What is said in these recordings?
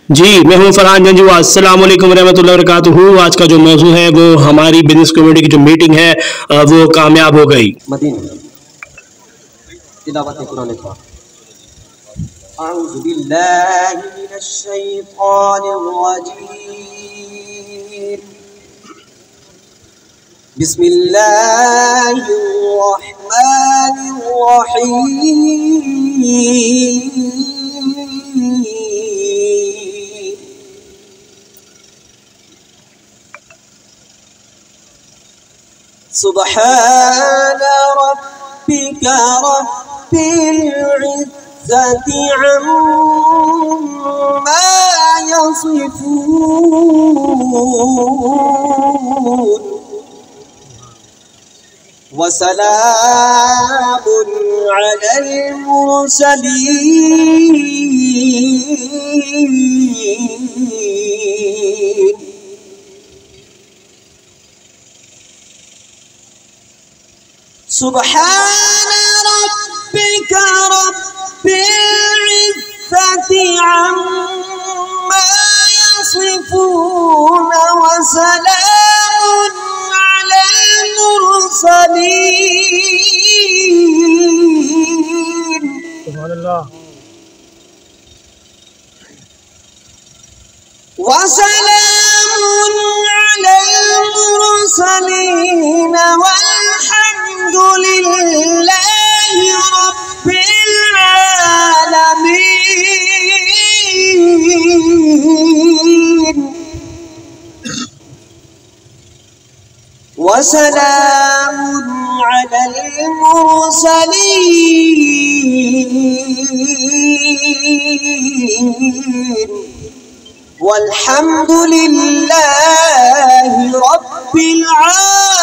जी, मैं हूं फरहान जंजू। अस्सलाम वालेकुम रहमतुल्लाहि व बरकातुहू। आज का जो मौजू है वो हमारी बिजनेस कम्युनिटी की जो मीटिंग है वो कामयाब हो गई। मदीना तिलावत कुरान पाक। अऊज़ु बिल्लाहि मिनश शैतानिर रजीम। बिस्मिल्लाहिर रहमानिर रहीम। सुब्हान रब्बिका रब्बिल इज़्ज़ति अम्मा यसिफून व सलामुन अलल मुरसलीन। सुब्हान रब्बिका रब्बिल इज़्ज़ति अम्मा यसिफून व सलामुन अलल मुरसलीन। सुभान अल्लाह। व सलामुन अलल मुरसलीन वल्हम्दुलिल्लाहि रब्बिल आलमीन। वसलामुन अलल मुरसलीन वल्हम्दुलिल्लाहि रब्बिल आलमीन।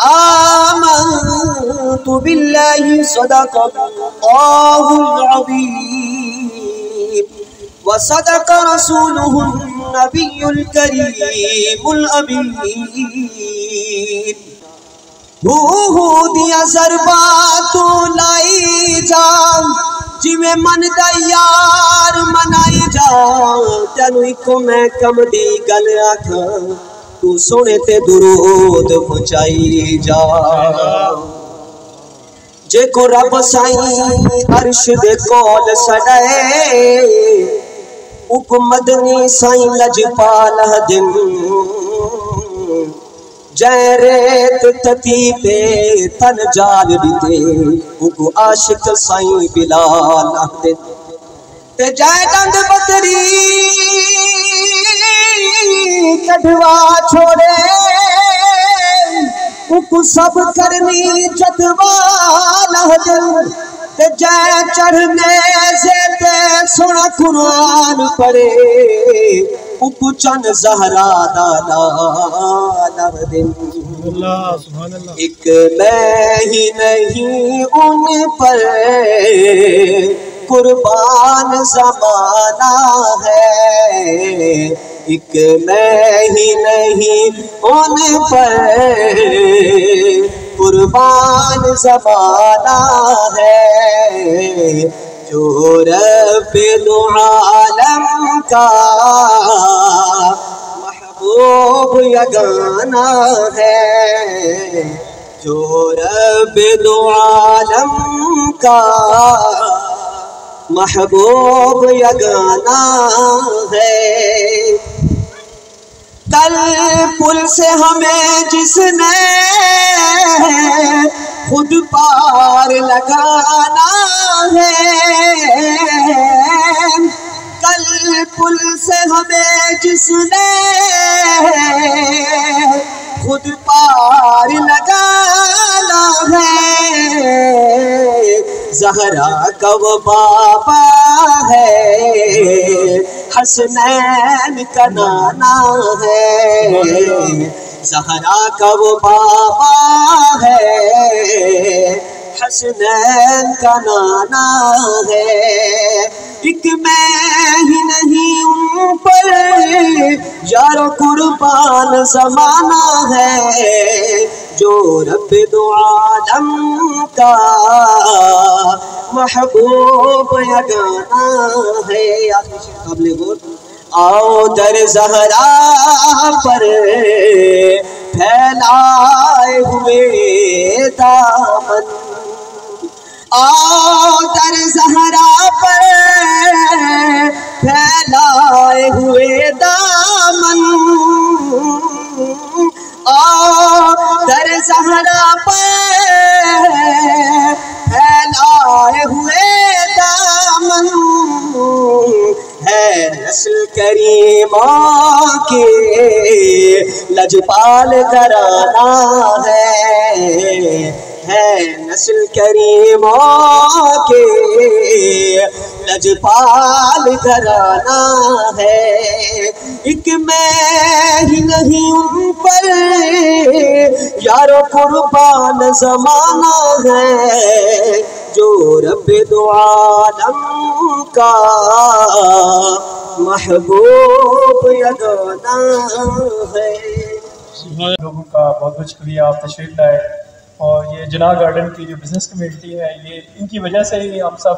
आमन्तु बिल्लाहि सदक़ल्लाहुल अज़ीम व सदक़ रसूलुहुन नबियुल करीमुल अमीन। दिया सरबातू लाई जा जिमें मन दा यार मनाई जा। तेनू इको मैं कम दी गल आखा तू सुने ते दुरूद पहुंचाई जा। जे को रब साईं अर्श दे कोल सड़े उक मदनी साईं लजपाल दिन। जय रेत तती पे तन जाल बीते उको आशिक साईं बिलाल दे। ते जय डंग बतरी कढ़वा छोड़े उको सब करनी जतवा दे। ते जय चढ़ने से ते सोना कुरान पढ़े उको चन ज़हरा दाना दिन। एक मैं ही नहीं उन पर कुर्बान ज़माना है। एक मैं ही नहीं उन पर कुर्बान ज़माना है। जो रब्बुल आलम का महबूब यगाना है। जो रब्बुल आलम का महबूब यगाना है। कल पुल से हमें जिसने खुद पार लगाना है। कल पुल से हमें जिसने खुद पार लगाना है। ज़हरा का वो बाबा है हसनैन का नाना है। ज़हरा का वो बाबा है हसनैन का नाना है। एक मैं ही नहीं उन पर यारो कुर्बान ज़माना है। जो रब्बुल आलम का महबूब यगाना है। काबिल गौर। आओ दर ज़हरा पर फैलाए हुए दामन, आओ दर ज़हरा पर फैलाए हुए दामन, आओ दर ज़हरा पर फैलाए हुए दामन, है नस्ल करीमा के लजपाल घराना है नस्ल करीमा के लजपाल घराना है। एक मैं ही नहीं उन पर यारो कुर्बान ज़माना है, जो रब्बे दो आलम का महबूब यगाना है। लोगों का बहुत बहुत शुक्रिया, आप तशरीफ लाए। और ये जना गार्डन की जो बिज़नेस कमेटी है, ये इनकी वजह से ही हम सब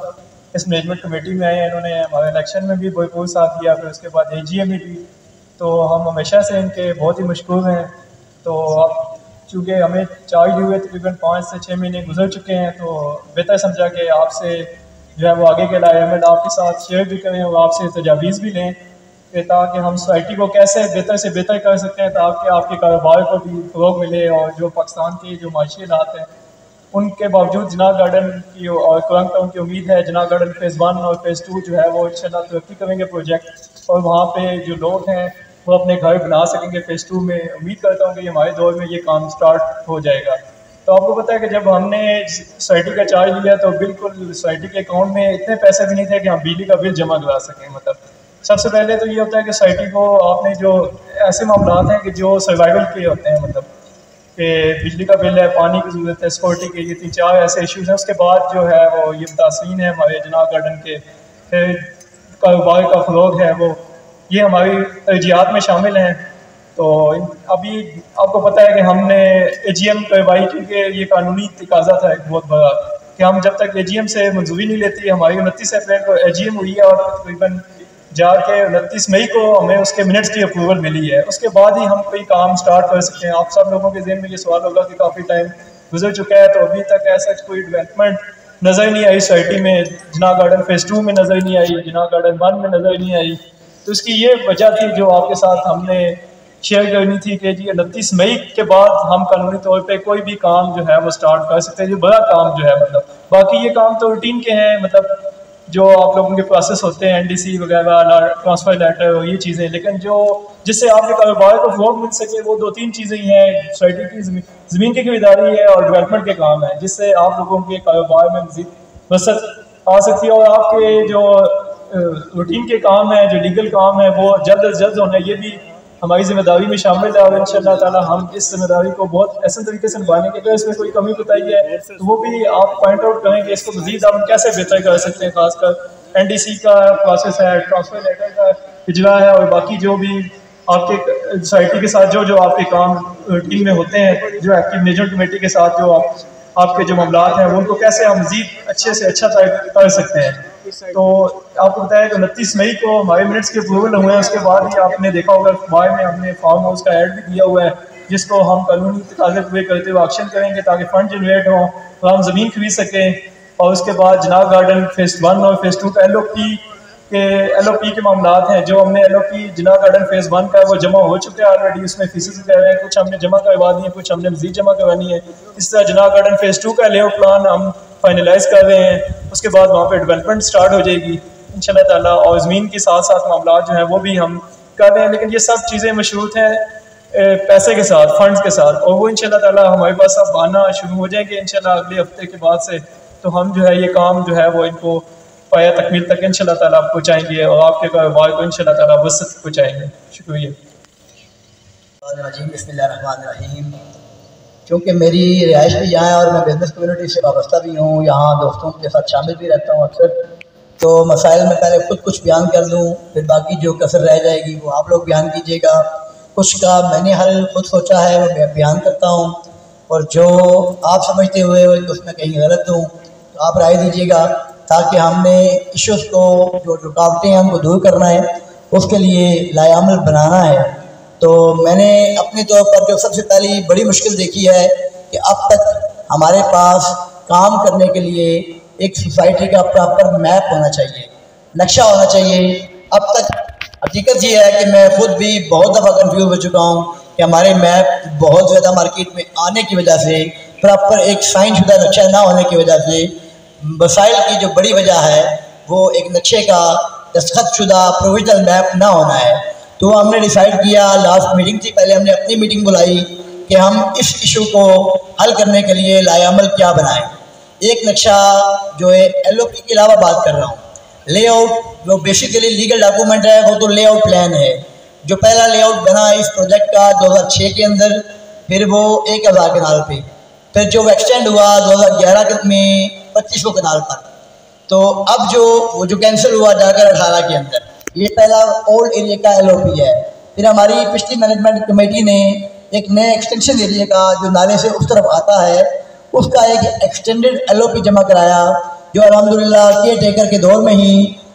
इस मैनेजमेंट कमेटी में आए हैं। इन्होंने हमारे इलेक्शन में भी भरपूर साथ दिया, फिर उसके बाद AGM में भी, तो हम हमेशा से इनके बहुत ही मशकूर हैं। तो अब चूँकि हमें चार्ज हुए तकरीबन 5 से 6 महीने गुजर चुके हैं, तो बेहतर समझा कि आपसे जो है वो आगे के लाएमत आपके साथ शेयर भी करें और आपसे तजावीज़ भी लें कि ताकि हम सोसाइटी को कैसे बेहतर से बेहतर कर सकते हैं, ताकि आपके कारोबार को भी फ़रोग़ मिले। और जो पाकिस्तान के जो माशी हालात हैं उनके बावजूद जना गार्डन की और कुरान टाउन की उम्मीद है जना गार्डन फ़ेज़ 1 और फ़ेज़ 2 जो है वो इंशाल्लाह तरक्की करेंगे प्रोजेक्ट, और वहाँ पे जो लोग हैं वो अपने घर बना सकेंगे फ़ेज़ 2 में। उम्मीद करता हूँ कि हमारे दौर में ये काम स्टार्ट हो जाएगा। तो आपको पता है कि जब हमने सोसाइटी का चार्ज लिया तो बिल्कुल सोसाइटी के अकाउंट में इतने पैसे भी नहीं थे कि हम बिजली का बिल जमा करा सकें। मतलब सबसे पहले तो ये होता है कि सोसाइटी को आपने जो ऐसे मामला हैं कि जो सर्वाइवल के होते हैं, मतलब कि बिजली का बिल है, पानी की ज़रूरत है, सिक्योरिटी के, ये 3-4 ऐसे इश्यूज़ हैं। उसके बाद जो है वो ये मुतासिन है हमारे जना गार्डन के, फिर कारोबार का फ़रोग़ है वो, ये हमारी तरजीहात में शामिल हैं। तो अभी आपको पता है कि हमने AGM करवाई, क्योंकि ये कानूनी तकाज़ा था एक बहुत बड़ा कि हम जब तक AGM से मंजूरी नहीं लेती। हमारी 29 अप्रैल को AGM हुई है और तकरीबन जाके 29 मई को हमें उसके मिनट्स की अप्रूवल मिली है। उसके बाद ही हम कोई काम स्टार्ट कर सकते हैं। आप सब लोगों के ज़हन में ये सवाल होगा कि काफ़ी टाइम गुजर चुका है तो अभी तक ऐसा कोई डेवलपमेंट नज़र नहीं आई सोसाइटी में। जना गार्डन फ़ेज़ 2 में नज़र नहीं आई, जना गार्डन 1 में नज़र नहीं आई। तो इसकी ये वजह थी जो आपके साथ हमने शेयर करनी थी कि जी 29 मई के बाद हम कानूनी तौर पे कोई भी काम जो है वो स्टार्ट कर सकते हैं, जो बड़ा काम जो है। मतलब बाकी ये काम तो रूटीन के हैं, मतलब जो आप लोगों के प्रोसेस होते हैं NDC वगैरह, ट्रांसफ़र लेटर और ये चीज़ें, लेकिन जो जिससे आपके कारोबार को फ़रोग़ मिल सके वो 2-3 चीज़ें ही हैं। सोसाइटी की ज़मीन की खरीदारी है और डेवलपमेंट के काम है, जिससे आप लोगों के कारोबार में मज़ीद वसअत आ सकती है। और आपके जो रूटीन के काम है, जो लीगल काम है, वो जल्द अज जल्द होना, ये भी हमारी जिम्मेदारी में शामिल है। और इंशाअल्लाह ताला हम इस जिम्मेदारी को बहुत ऐसे तरीके से निभाएंगे कि इसमें कोई कमी बताई है तो वो भी आप पॉइंट आउट करेंगे, इसको मज़ीद हम कैसे बेहतर कर सकते हैं। खासकर NDC का प्रोसेस है, ट्रांसफ़र लेटर का इजरा है, और बाकी जो भी आपके सोसाइटी के साथ जो आपके काम टीम में होते हैं, जो एक्टिव मैनेजमेंट कमेटी के साथ जो आपके जो मामलात हैं वो उनको कैसे हम मज़ीद अच्छे से अच्छा कर सकते हैं। तो आपको बताया कि 29 मई को हमारे मिनट्स के अप्रूवल हुए हैं। उसके बाद ही आपने देखा होगा अखबार में हमने फार्म हाउस का ऐड भी दिया हुआ है, जिसको हम कानूनी तकाज़े पूरे करते हुए एक्शन करेंगे ताकि फ़ंड जनरेट हो और हम ज़मीन खरीद सकें। और उसके बाद जना गार्डन फ़ेज़ 1 और फ़ेज़ 2 का LOP के मामलात हैं। जो हमने LOP जना गार्डन फ़ेज़ 1 का वो जमा हो चुके हैं ऑलरेडी, उसमें फीसेस कह रहे हैं, कुछ हमने जमा करवा दी है, कुछ हमने मज़ीद जमा करवानी है। इस तरह जना गार्डन फ़ेज़ 2 का लेआउट प्लान हम फाइनलाइज कर रहे हैं। उसके बाद वहाँ पे डेवलपमेंट स्टार्ट हो जाएगी इंशाल्लाह ताला, और ज़मीन के साथ साथ मामला जो है वो भी हम कर रहे हैं। लेकिन ये सब चीज़ें मशरूत हैं पैसे के साथ, फंड्स के साथ, और वो इंशाल्लाह ताला हमारे पास अब आना शुरू हो जाएंगे इंशाल्लाह अगले हफ्ते के बाद से। तो हम जो है ये काम जो है वो इनको पाया तकमील तक इंशाल्लाह ताला आप पहुँचाएँगे और आपके कारोबार को इंशाल्लाह ताला वसत पहुँचाएँगे। शुक्रिया। बिस्मिल्लाहिर्रहमानिर्रहीम। क्योंकि मेरी रिहाइश भी यहाँ है और मैं बिज़नेस कम्युनिटी से वाबस्ता भी हूँ, यहाँ दोस्तों के साथ शामिल भी रहता हूँ अक्सर, तो मसाइल में पहले खुद कुछ बयान कर दूँ, फिर बाकी जो कसर रह जाएगी वो आप लोग बयान कीजिएगा। कुछ का मैंने हल खुद सोचा है वो बयान करता हूँ, और जो आप समझते हुए उसमें कहीं गलत दूँ तो आप राय दीजिएगा। ताकि हमने इश्यूज़ को, जो रुकावटें हैं उनको दूर करना है, उसके लिए लाएअमल बनाना है। तो मैंने अपने तौर पर जो सबसे पहली बड़ी मुश्किल देखी है कि अब तक हमारे पास काम करने के लिए एक सोसाइटी का प्रॉपर मैप होना चाहिए, नक्शा होना चाहिए। अब तक हकीकत ये है कि मैं खुद भी बहुत दफ़ा कंफ्यूज हो चुका हूँ कि हमारे मैप बहुत ज़्यादा मार्केट में आने की वजह से, प्रॉपर एक साइन शुदा नक्शा ना होने की वजह से, वसाइल की जो बड़ी वजह है वो एक नक्शे का दस्तखत शुदा प्रोविजनल मैप ना होना है। तो हमने डिसाइड किया, लास्ट मीटिंग थी, पहले हमने अपनी मीटिंग बुलाई कि हम इस इशू को हल करने के लिए लाएअमल क्या बनाएं। एक नक्शा जो है LOP के अलावा बात कर रहा हूँ, लेआउट जो बेसिकली लीगल डॉक्यूमेंट है वो तो लेआउट प्लान है। जो पहला लेआउट बना इस प्रोजेक्ट का 2006 के अंदर, फिर वो 1000 कनाल पे, फिर जो एक्सटेंड हुआ 2011 में 2500 कनाल पर। तो अब जो कैंसिल हुआ जाकर 18 के अंदर, ये पहला ओल्ड एरिया का LOP है। फिर हमारी पिछली मैनेजमेंट कमेटी ने एक नए एक्सटेंशन एरिया का जो नाले से उस तरफ आता है उसका एक एक्सटेंडेड LOP जमा कराया, जो अल्हम्दुलिल्लाह केयर टेकर के दौर में ही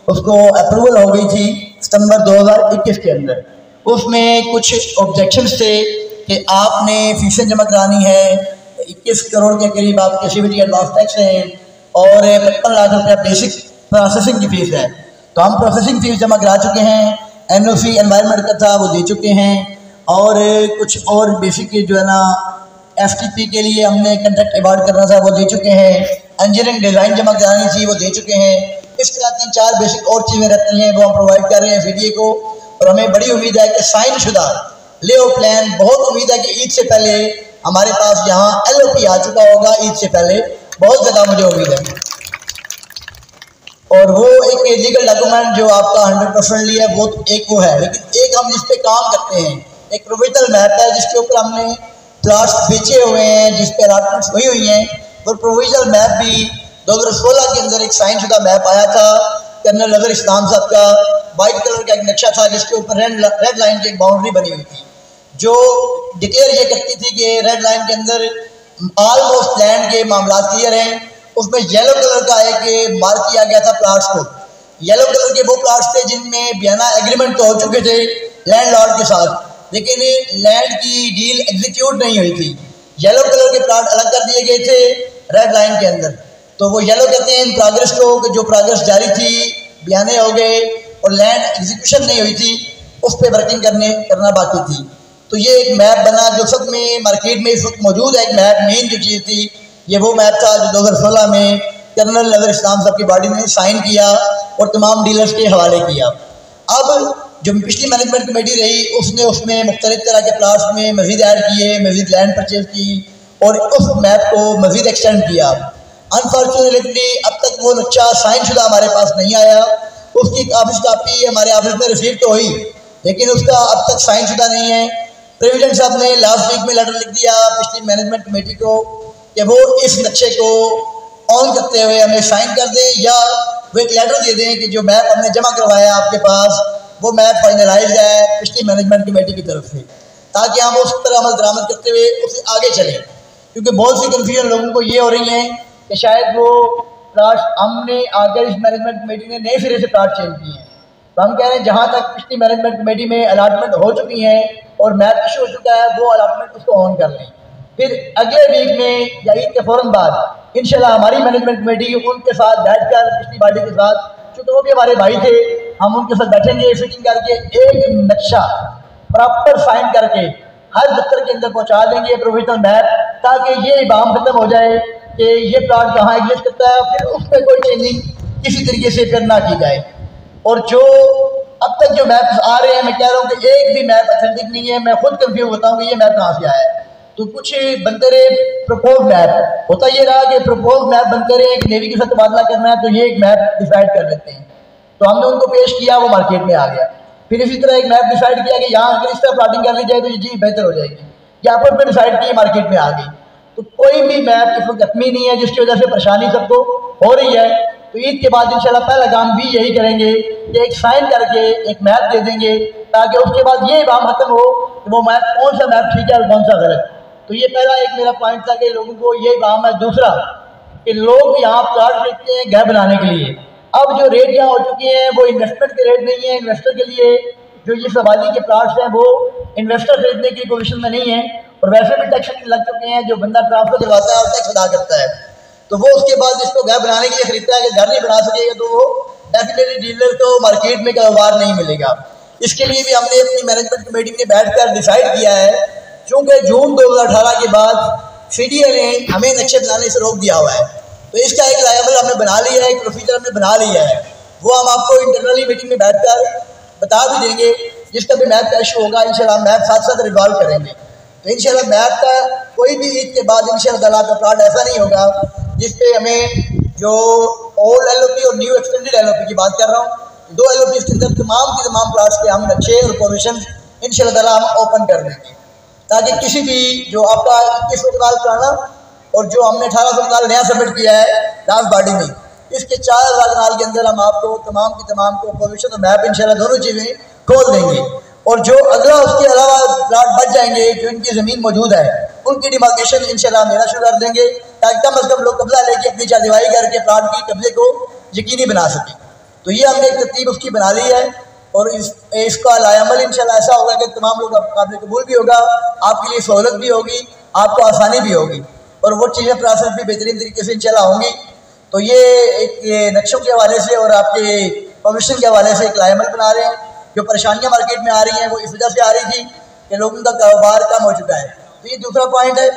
उसको अप्रूवल हो गई थी सितंबर 2021 के अंदर। उसमें कुछ ऑब्जेक्शंस थे कि आपने फीसें जमा करानी है, 21 करोड़ के करीब आपके CVT एडवांस टैक्स हैं और 55 लाख रुपया बेसिक प्रोसेसिंग की फ़ीस है। तो हम प्रोसेसिंग फ़ीस जमा करा चुके हैं, NOC एनवायरनमेंट का था वो दे चुके हैं, और कुछ और बेसिक जो है ना FTP के लिए हमने कंट्रैक्ट अवार्ड करना था वो दे चुके हैं, इंजीनियरिंग डिज़ाइन जमा करानी थी वो दे चुके हैं। इस तरह 3-4 बेसिक और चीज़ें रहती हैं वो हम प्रोवाइड कर रहे हैं CDA को। और हमें बड़ी उम्मीद है कि साइन शुदा लेआउट प्लान, बहुत उम्मीद है कि ईद से पहले हमारे पास यहाँ LOP आ चुका होगा, ईद से पहले, बहुत ज़्यादा मुझे उम्मीद है। और वो एक लीगल डॉक्यूमेंट जो आपका 100% है वो एक वो है, लेकिन एक हम जिस पे काम करते हैं एक प्रोविजनल मैप है जिसके ऊपर हमने प्लाट्स बेचे हुए हैं, जिस पे अलॉटमेंट्स हुई हुई हैं। और प्रोविजनल मैप भी 2016 के अंदर एक साइन शुदा मैप आया था कर्नल नज़र इस्लाम साहब का, वाइट कलर का एक नक्शा था जिसके ऊपर रेड लाइन की एक बाउंड्री बनी हुई थी, जो डिक्लेयर ये करती थी कि रेड लाइन के अंदर ऑलमोस्ट लैंड के मामला क्लियर हैं। उसमें येलो कलर का एक मार्क किया गया था प्लाट्स को। येलो कलर के वो प्लाट्स थे जिनमें बयाना एग्रीमेंट तो हो चुके थे लैंडलॉर्ड के साथ, लेकिन लैंड की डील एग्जीक्यूट नहीं हुई थी। येलो कलर के प्लाट अलग कर दिए गए थे रेड लाइन के अंदर, तो वो येलो कहते हैं इन प्रोग्रेस को, जो प्रोग्रेस जारी थी, बयाने हो गए और लैंड एग्जीक्यूशन नहीं हुई थी, उस पर वर्किंग करना बाकी थी। तो ये एक मैप बना जो सब में मार्केट में इस वक्त मौजूद है। एक मैप मेन जो चीज़ थी ये वो मैप था जो 2016 में कर्नल नज़र इस्लाम साहब की बॉडी ने साइन किया और तमाम डीलर्स के हवाले किया। अब जो पिछली मैनेजमेंट कमेटी रही उसने उसमें मुख्तलिफ तरह के प्लाट्स में मज़ीद ऐड किए, मज़ीद लैंड परचेज की और उस मैप को मज़ीद एक्सटेंड किया। अनफॉर्चुनेटली अब तक वो नक्शा साइन शुदा हमारे पास नहीं आया। उसकी ऑफिस कापी हमारे ऑफिस में रिसीव तो हुई, लेकिन उसका अब तक साइन शुदा नहीं है। प्रेसिडेंट साहब ने लास्ट वीक में लेटर लिख दिया पिछली मैनेजमेंट कमेटी को कि वो इस नक्शे को ऑन करते हुए हमें साइन कर दें, या वो एक लेटर दे दें कि जो मैप हमने जमा करवाया आपके पास वो मैप फाइनलाइज है पिछली मैनेजमेंट कमेटी की तरफ से, ताकि हम उस पर अमल दरामद करते हुए उससे आगे चलें। क्योंकि बहुत सी कन्फ्यूजन लोगों को ये हो रही है कि शायद वो प्लाट हमने आगे इस मैनेजमेंट कमेटी ने नए सिरे से प्लाट चेंज किए हैं। तो हम कह रहे हैं जहाँ तक पिछली मैनेजमेंट कमेटी में अलॉटमेंट हो चुकी है और मैप इशू हो चुका है वो अलॉटमेंट उसको ऑन कर लें। फिर अगले वीक में या ईद के फ़ौरन बाद इंशाल्लाह हमारी मैनेजमेंट कमेटी उनके साथ बैठकर पिछली बॉडी के साथ, चूँकि वो भी हमारे भाई थे, हम उनके साथ बैठेंगे, फिटिंग करके एक नक्शा प्रॉपर साइन करके हर दफ्तर के अंदर पहुँचा देंगे प्रोविजनल मैप, ताकि ये इबाम खत्म हो जाए कि ये प्लाट कहाँ एग्जिस्ट करता है, फिर उस पर कोई चेंजिंग किसी तरीके से फिर ना की जाए। और जो अब तक जो मैप्स आ रहे हैं, मैं कह रहा हूँ कि एक भी मैप अथेंटिक नहीं है। मैं खुद कंफ्यूज होता हूँ कि ये मैप कहाँ से आया है। तो कुछ बनते रहे प्रपोज मैप, होता ये रहा कि प्रपोज मैप बनते रहे, एक नेवी के साथ तबादला करना है तो ये एक मैप डिसाइड कर लेते हैं। तो हमने उनको पेश किया, वो मार्केट में आ गया। फिर इसी तरह एक मैप डिसाइड किया कि यहाँ अगर इस तरह प्लाटिंग कर ली जाए तो ये चीज़ बेहतर हो जाएगी, यहाँ पर डिसाइड की, मार्केट में आ गई। तो कोई भी मैप इस वक्त अपनी नहीं है, जिसकी वजह से परेशानी सबको हो रही है। तो ईद के बाद इंशाल्लाह पहला काम भी यही करेंगे कि एक साइन करके एक मैप दे देंगे, ताकि उसके बाद ये इबाम खत्म हो कि वो मैप कौन सा मैप ठीक है और कौन सा गलत। तो ये पहला एक मेरा पॉइंट था कि लोगों को ये इबाम है। दूसरा, कि लोग यहाँ प्लाट खरीदते हैं घर बनाने के लिए। अब जो रेट यहाँ हो चुके हैं वो इन्वेस्टमेंट के रेट नहीं है। इन्वेस्टर के लिए जो ये सवाली के प्लाट्स हैं वो इन्वेस्टर खरीदने की पोजीशन में नहीं है, और वैसे भी टैक्स लग चुके हैं। जो बंदा ट्रांसफर दिलवाता है और टैक्स अदा करता है, तो वो उसके बाद इसको घर बनाने के लिए खरीदता है। कि घर नहीं बना सकेगा तो वो डेफिनेटली डीलर को मार्केट में कारोबार नहीं मिलेगा। इसके लिए भी हमने अपनी मैनेजमेंट कमेटी में बैठकर डिसाइड किया है, क्योंकि जून 2018 के बाद CDA ने हमें नक्शे बनाने से रोक दिया हुआ है, तो इसका एक लायबल हमने बना लिया है, एक प्रोसीजर हमने बना लिया है। वो हम आपको इंटरनली मीटिंग में बैठकर बता भी देंगे। जिसका भी मैप का इशू होगा इंशाल्लाह मैप साथ साथ रिजॉल्व करेंगे। तो इंशाल्लाह मैप का कोई भी ईद के बाद इंशाल्लाह का प्लाट ऐसा नहीं होगा जिसपे हमें जो ओल्ड LOP और न्यू एक्सटेंडेड LOP की बात कर रहा हूँ, 2 LOP के अंदर तमाम के तमाम प्लाट्स पे हम नक्शे और पोजीशन इंशाल्लाह हम ओपन कर देंगे, ताकि किसी भी जो आपका 2100 कनाल पुराना और जो हमने 1800 कनाल नया सबमिट किया है लास्ट बॉडी में, इसके 4000 कनाल के अंदर हम आपको तमाम की तमाम को पोजीशन और मैप इंशाल्लाह दोनों चीज़ें खोल देंगे। और जो अगला उसके अलावा प्लाट बच जाएंगे जो इनकी ज़मीन मौजूद है, उनकी डिमार्केशन इंशाल्लाह मेरा शुरू कर देंगे, ताकि कम अज़ कम लोग कब्जा लेके अपनी चारदीवारी करके प्लाट की कब्जे को यकीनी बना सकें। तो ये हमने एक तरतीब उसकी बना ली है, और इसका लायामल इंशाल्लाह ऐसा होगा कि तमाम लोग काबिल कबूल भी होगा, आपके लिए सहूलत भी होगी, आपको आसानी भी होगी, और वो चीज़ें प्रोसेस भी बेहतरीन तरीके से इंशाल्लाह होंगी। तो ये एक नक्शों के हवाले से और आपके परमिशन के हवाले से एक लायामल बना रहे हैं। जो परेशानियां मार्केट में आ रही हैं वो इस वजह से आ रही थी कि लोगों का कारोबार कम हो चुका है, तो ये दूसरा पॉइंट है।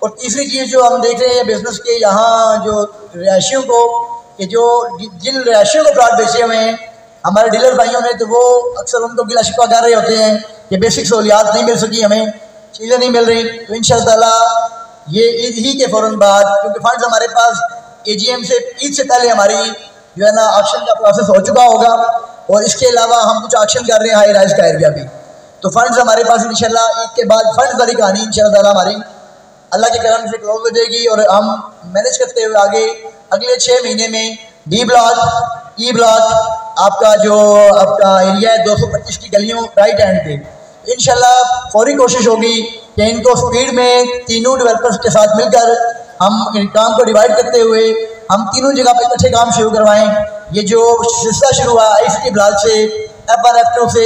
और तीसरी चीज़ जो हम देख रहे हैं बिजनेस के यहाँ जो रिहायशियों को, कि जो जिन रिहायशियों को प्लाट बेचे हुए हैं हमारे डीलर भाइयों ने, तो वो अक्सर उनको गिला शिकवा कर रहे होते हैं कि बेसिक सहूलियात नहीं मिल सकी, हमें चीज़ें नहीं मिल रही। तो इंशाअल्लाह ये ईद ही के फ़ौरन बाद, क्योंकि फंड्स हमारे पास AGM से ईद से पहले हमारी जो है ना ऑक्शन का प्रोसेस हो चुका होगा, और इसके अलावा हम कुछ ऑक्शन कर रहे हैं हाई राइज का एरिया भी, तो फंड्स हमारे पास इंशाल्लाह ईद के बाद फंड्स वाली कहानी इंशाल्लाह हमारी अल्लाह के करम से क्लोज हो जाएगी। और हम मैनेज करते हुए आगे अगले 6 महीने में D ब्लॉक, E ब्लॉक, आपका जो आपका एरिया है 225 की गलियों राइट हैंड पे, इंशाल्लाह फौरी कोशिश होगी कि इनको स्पीड में तीनों डेवलपर्स के साथ मिलकर हम काम को डिवाइड करते हुए हम तीनों जगह पे इकट्ठे काम शुरू करवाएं। ये जो सिलसिला शुरू हुआ ICT ब्लॉक से, F1 F2 से,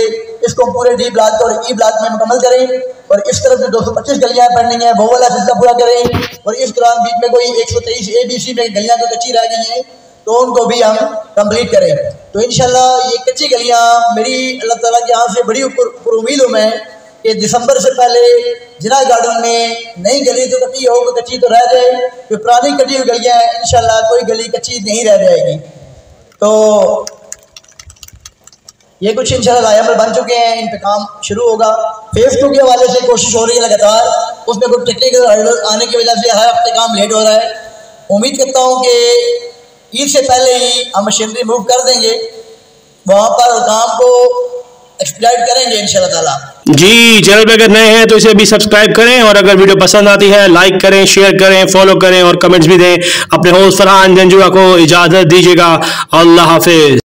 इसको पूरे D ब्लॉक और E ब्लॉक में मुकम्मल करें, और इस तरफ जो 225 गलियाँ पेंडिंग हैं वो वाला सिलसिला पूरा करें। और इस दौरान बीच में कोई 123 ABC में गलियाँ जो कच्ची रह गई हैं तो उनको भी हम कंप्लीट करें। तो इंशाल्लाह ये कच्ची गलियाँ मेरी अल्लाह ताला के यहाँ से बड़ी ऊपर उम्मीद हूँ मैं कि दिसंबर से पहले जिना गार्डन में नई गली तो कच्ची हो, कच्ची तो रह जाए, तो पुरानी कटी हुई गलियाँ इंशाल्लाह कोई गली कच्ची नहीं रह जाएगी। तो ये कुछ इंशाल्लाह लायामल बन चुके हैं, इन पे काम शुरू होगा। फेज 2 के हवाले से कोशिश हो रही है लगातार, उसमें कुछ टेक्निकल हर्डल आने की वजह से हर हफ्ते काम लेट हो रहा है। उम्मीद करता हूँ कि ईद से पहले ही हम मशीनरी मूव कर देंगे, वहाँ पर काम को एक्सप्लाइट करेंगे इंशाल्लाह ताला। जी, चैनल पे अगर नए हैं तो इसे भी सब्सक्राइब करें, और अगर वीडियो पसंद आती है लाइक करें, शेयर करें, फॉलो करें और कमेंट्स भी दें। अपने होस्ट फरहान जंजुआ को इजाज़त दीजिएगा। अल्लाह हाफिज।